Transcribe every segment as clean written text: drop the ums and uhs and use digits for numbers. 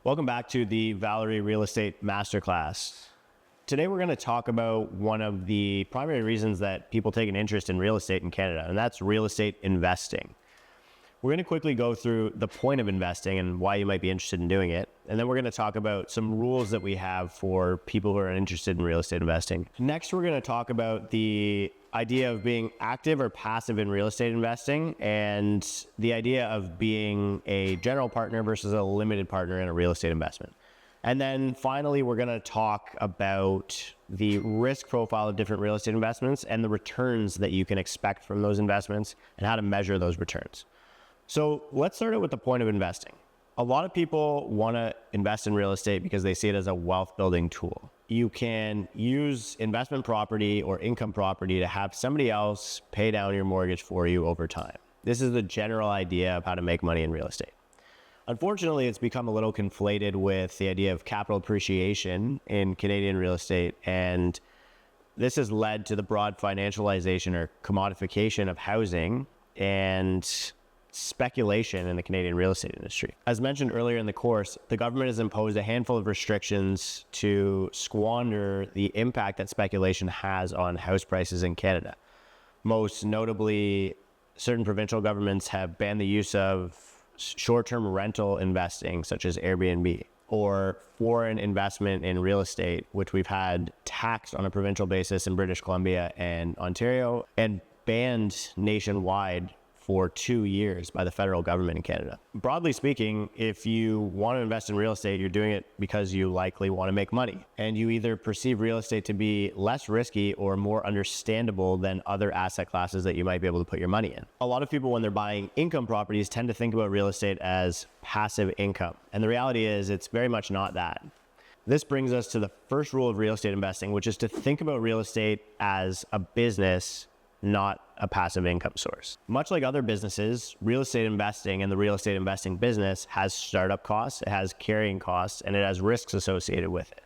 Welcome back to the Valery Real Estate Masterclass. Today we're going to talk about one of the primary reasons that people take an interest in real estate in Canada, and that's real estate investing. We're going to quickly go through the point of investing and why you might be interested in doing it. And then we're going to talk about some rules that we have for people who are interested in real estate investing. Next, we're going to talk about the idea of being active or passive in real estate investing and the idea of being a general partner versus a limited partner in a real estate investment. And then finally, we're going to talk about the risk profile of different real estate investments and the returns that you can expect from those investments and how to measure those returns. So let's start out with the point of investing. A lot of people want to invest in real estate because they see it as a wealth building tool. You can use investment property or income property to have somebody else pay down your mortgage for you over time. This is the general idea of how to make money in real estate. Unfortunately, it's become a little conflated with the idea of capital appreciation in Canadian real estate, and this has led to the broad financialization or commodification of housing and speculation in the Canadian real estate industry. As mentioned earlier in the course, the government has imposed a handful of restrictions to squander the impact that speculation has on house prices in Canada. Most notably, certain provincial governments have banned the use of short-term rental investing, such as Airbnb, or foreign investment in real estate, which we've had taxed on a provincial basis in British Columbia and Ontario, and banned nationwide for 2 years by the federal government in Canada. Broadly speaking, if you want to invest in real estate, you're doing it because you likely want to make money. And you either perceive real estate to be less risky or more understandable than other asset classes that you might be able to put your money in. A lot of people, when they're buying income properties, tend to think about real estate as passive income. And the reality is it's very much not that. This brings us to the first rule of real estate investing, which is to think about real estate as a business, not a passive income source. Much like other businesses, real estate investing and the real estate investing business has startup costs, it has carrying costs, and it has risks associated with it.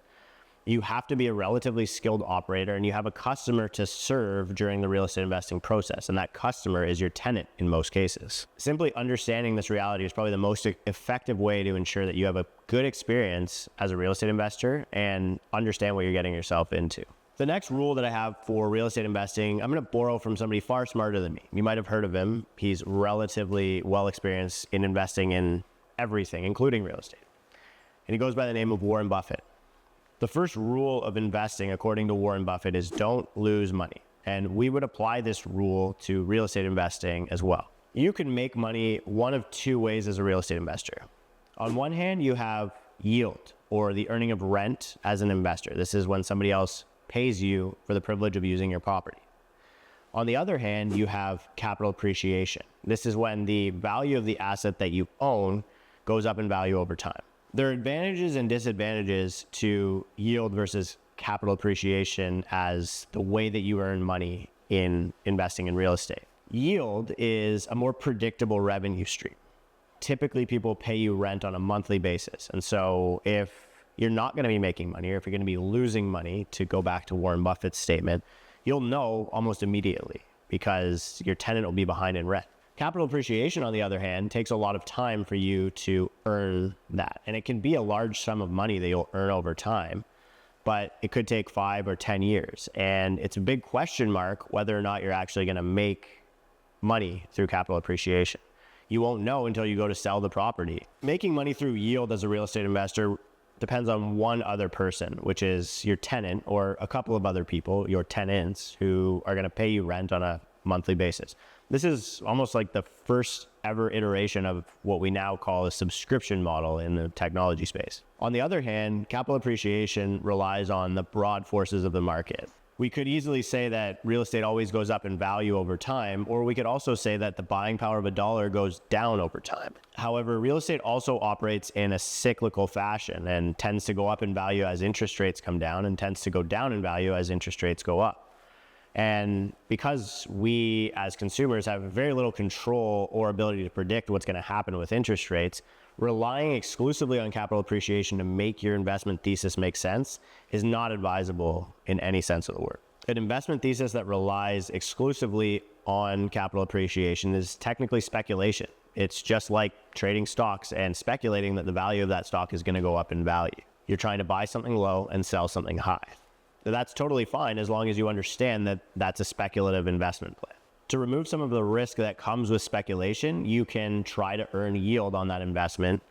You have to be a relatively skilled operator and you have a customer to serve during the real estate investing process, and that customer is your tenant in most cases. Simply understanding this reality is probably the most effective way to ensure that you have a good experience as a real estate investor and understand what you're getting yourself into. The next rule that I have for real estate investing, I'm going to borrow from somebody far smarter than me. You might have heard of him. He's relatively well experienced in investing in everything, including real estate. And he goes by the name of Warren Buffett. The first rule of investing, according to Warren Buffett, is don't lose money. And we would apply this rule to real estate investing as well. You can make money one of two ways as a real estate investor. On one hand, you have yield, or the earning of rent as an investor. This is when somebody else pays you for the privilege of using your property. On the other hand, you have capital appreciation. This is when the value of the asset that you own goes up in value over time. There are advantages and disadvantages to yield versus capital appreciation as the way that you earn money in investing in real estate. Yield is a more predictable revenue stream. Typically, people pay you rent on a monthly basis. And so if you're not going to be making money, or if you're going to be losing money, to go back to Warren Buffett's statement, you'll know almost immediately because your tenant will be behind in rent. Capital appreciation, on the other hand, takes a lot of time for you to earn that. And it can be a large sum of money that you'll earn over time, but it could take 5 or 10 years. And it's a big question mark whether or not you're actually going to make money through capital appreciation. You won't know until you go to sell the property. Making money through yield as a real estate investor depends on one other person, which is your tenant or a couple of other people, your tenants, who are going to pay you rent on a monthly basis. This is almost like the first ever iteration of what we now call a subscription model in the technology space. On the other hand, capital appreciation relies on the broad forces of the market. We could easily say that real estate always goes up in value over time, or we could also say that the buying power of a dollar goes down over time. However, real estate also operates in a cyclical fashion and tends to go up in value as interest rates come down and tends to go down in value as interest rates go up. And because we as consumers have very little control or ability to predict what's going to happen with interest rates, relying exclusively on capital appreciation to make your investment thesis make sense is not advisable in any sense of the word. An investment thesis that relies exclusively on capital appreciation is technically speculation. It's just like trading stocks and speculating that the value of that stock is going to go up in value. You're trying to buy something low and sell something high. That's totally fine as long as you understand that that's a speculative investment plan. To remove some of the risk that comes with speculation, you can try to earn yield on that investment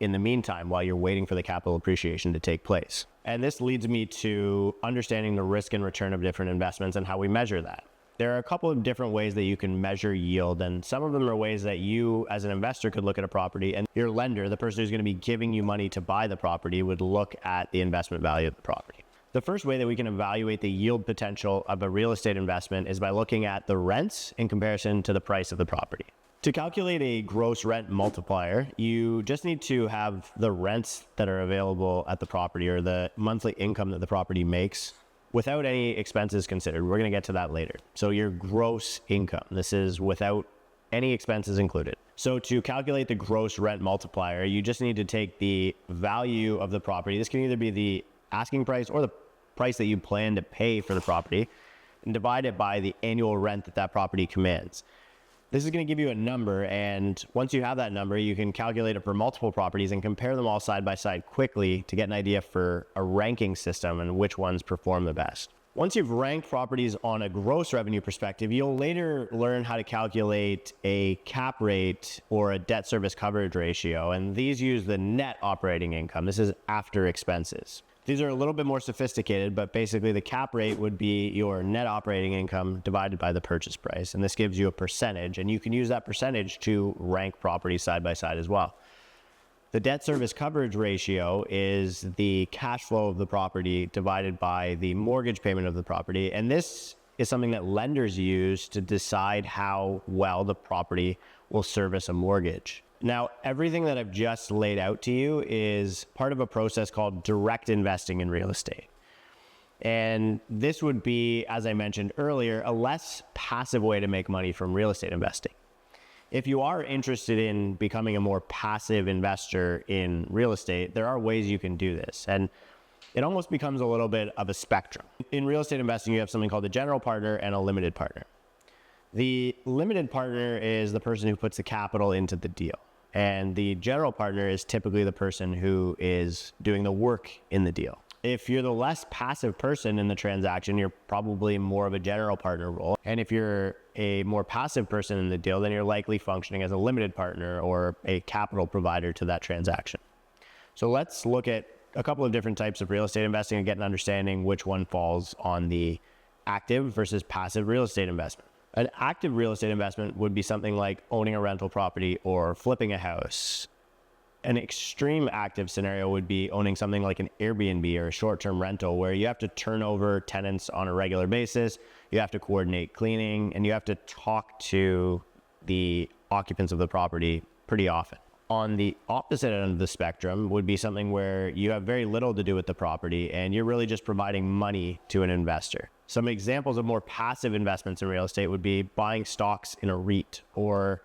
in the meantime while you're waiting for the capital appreciation to take place. And this leads me to understanding the risk and return of different investments and how we measure that. There are a couple of different ways that you can measure yield, and some of them are ways that you as an investor could look at a property, and your lender, the person who's going to be giving you money to buy the property, would look at the investment value of the property. The first way that we can evaluate the yield potential of a real estate investment is by looking at the rents in comparison to the price of the property. To calculate a gross rent multiplier, you just need to have the rents that are available at the property, or the monthly income that the property makes, without any expenses considered. We're going to get to that later. So your gross income, this is without any expenses included. So to calculate the gross rent multiplier, you just need to take the value of the property. This can either be the asking price or the price that you plan to pay for the property, and divide it by the annual rent that that property commands. This is going to give you a number, and once you have that number, you can calculate it for multiple properties and compare them all side by side quickly to get an idea for a ranking system and which ones perform the best. Once you've ranked properties on a gross revenue perspective, you'll later learn how to calculate a cap rate or a debt service coverage ratio, and these use the net operating income. This is after expenses. These are a little bit more sophisticated, but basically the cap rate would be your net operating income divided by the purchase price. And this gives you a percentage, and you can use that percentage to rank properties side by side as well. The debt service coverage ratio is the cash flow of the property divided by the mortgage payment of the property. And this is something that lenders use to decide how well the property will service a mortgage. Now, everything that I've just laid out to you is part of a process called direct investing in real estate. And this would be, as I mentioned earlier, a less passive way to make money from real estate investing. If you are interested in becoming a more passive investor in real estate, there are ways you can do this. And it almost becomes a little bit of a spectrum. In real estate investing, you have something called a general partner and a limited partner. The limited partner is the person who puts the capital into the deal. And the general partner is typically the person who is doing the work in the deal. If you're the less passive person in the transaction, you're probably more of a general partner role. And if you're a more passive person in the deal, then you're likely functioning as a limited partner or a capital provider to that transaction. So let's look at a couple of different types of real estate investing and get an understanding which one falls on the active versus passive real estate investment. An active real estate investment would be something like owning a rental property or flipping a house. An extreme active scenario would be owning something like an Airbnb or a short-term rental, where you have to turn over tenants on a regular basis, you have to coordinate cleaning, and you have to talk to the occupants of the property pretty often. On the opposite end of the spectrum would be something where you have very little to do with the property and you're really just providing money to an investor. Some examples of more passive investments in real estate would be buying stocks in a REIT or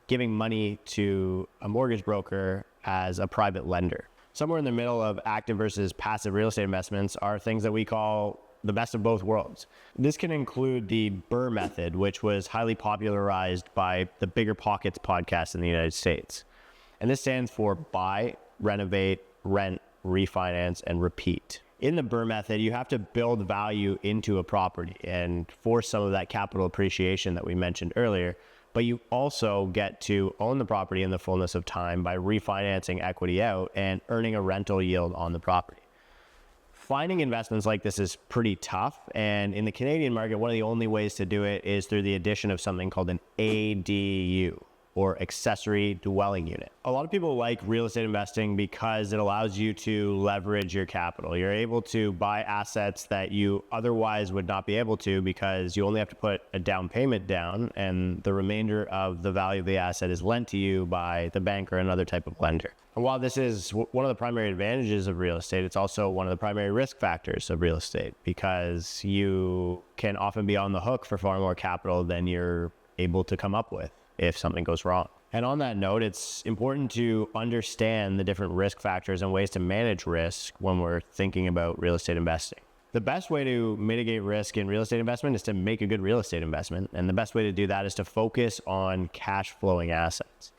giving money to a mortgage broker as a private lender. Somewhere in the middle of active versus passive real estate investments are things that we call the best of both worlds. This can include the BRRRR method, which was highly popularized by the Bigger Pockets podcast in the United States. And this stands for buy, renovate, rent, refinance, and repeat. In the BRRRR method, you have to build value into a property and force some of that capital appreciation that we mentioned earlier, but you also get to own the property in the fullness of time by refinancing equity out and earning a rental yield on the property. Finding investments like this is pretty tough, and in the Canadian market, one of the only ways to do it is through the addition of something called an ADU, or accessory dwelling unit. A lot of people like real estate investing because it allows you to leverage your capital. You're able to buy assets that you otherwise would not be able to because you only have to put a down payment down, and the remainder of the value of the asset is lent to you by the bank or another type of lender. And while this is one of the primary advantages of real estate, it's also one of the primary risk factors of real estate because you can often be on the hook for far more capital than you're able to come up with if something goes wrong. And on that note, it's important to understand the different risk factors and ways to manage risk when we're thinking about real estate investing. The best way to mitigate risk in real estate investment is to make a good real estate investment. And the best way to do that is to focus on cash flowing assets.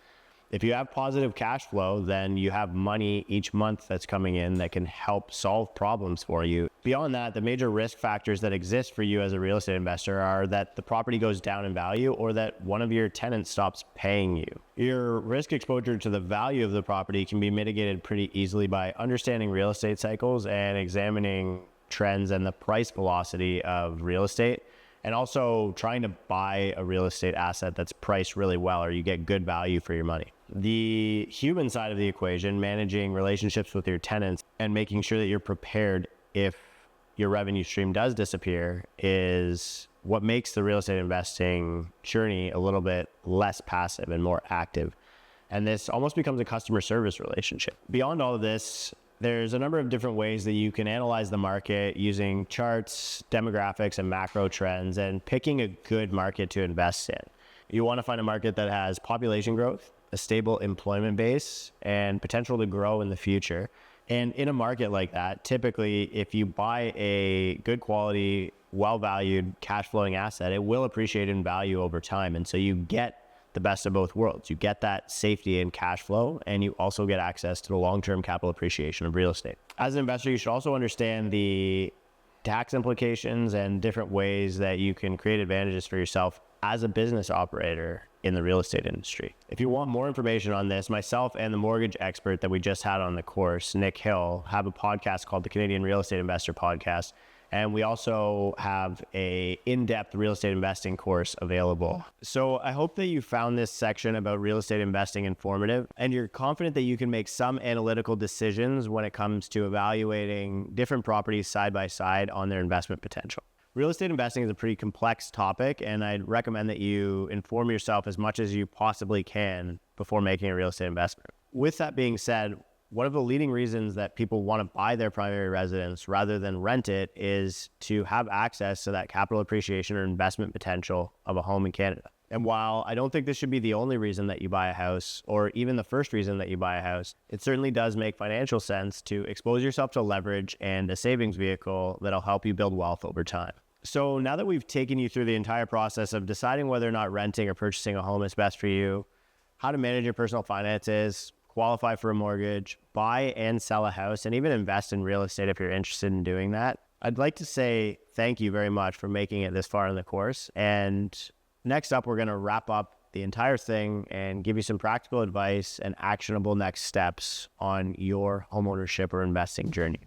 If you have positive cash flow, then you have money each month that's coming in that can help solve problems for you. Beyond that, the major risk factors that exist for you as a real estate investor are that the property goes down in value or that one of your tenants stops paying you. Your risk exposure to the value of the property can be mitigated pretty easily by understanding real estate cycles and examining trends and the price velocity of real estate, and also trying to buy a real estate asset that's priced really well or you get good value for your money. The human side of the equation, managing relationships with your tenants and making sure that you're prepared if your revenue stream does disappear, is what makes the real estate investing journey a little bit less passive and more active. And this almost becomes a customer service relationship. Beyond all of this, there's a number of different ways that you can analyze the market using charts, demographics, and macro trends, and picking a good market to invest in. You want to find a market that has population growth, a stable employment base, and potential to grow in the future. And in a market like that, typically, if you buy a good quality, well-valued, cash-flowing asset, it will appreciate in value over time. And so you get the best of both worlds. You get that safety and cash flow, and you also get access to the long-term capital appreciation of real estate. As an investor, you should also understand the tax implications and different ways that you can create advantages for yourself as a business operator in the real estate industry. If you want more information on this, myself and the mortgage expert that we just had on the course, Nick Hill, have a podcast called the Canadian Real Estate Investor Podcast. And we also have a in-depth real estate investing course available. So I hope that you found this section about real estate investing informative, and you're confident that you can make some analytical decisions when it comes to evaluating different properties side by side on their investment potential. Real estate investing is a pretty complex topic, and I'd recommend that you inform yourself as much as you possibly can before making a real estate investment. With that being said, one of the leading reasons that people want to buy their primary residence rather than rent it is to have access to that capital appreciation or investment potential of a home in Canada. And while I don't think this should be the only reason that you buy a house, or even the first reason that you buy a house, it certainly does make financial sense to expose yourself to leverage and a savings vehicle that'll help you build wealth over time. So now that we've taken you through the entire process of deciding whether or not renting or purchasing a home is best for you, how to manage your personal finances, qualify for a mortgage, buy and sell a house, and even invest in real estate if you're interested in doing that, I'd like to say thank you very much for making it this far in the course. And next up, we're going to wrap up the entire thing and give you some practical advice and actionable next steps on your homeownership or investing journey.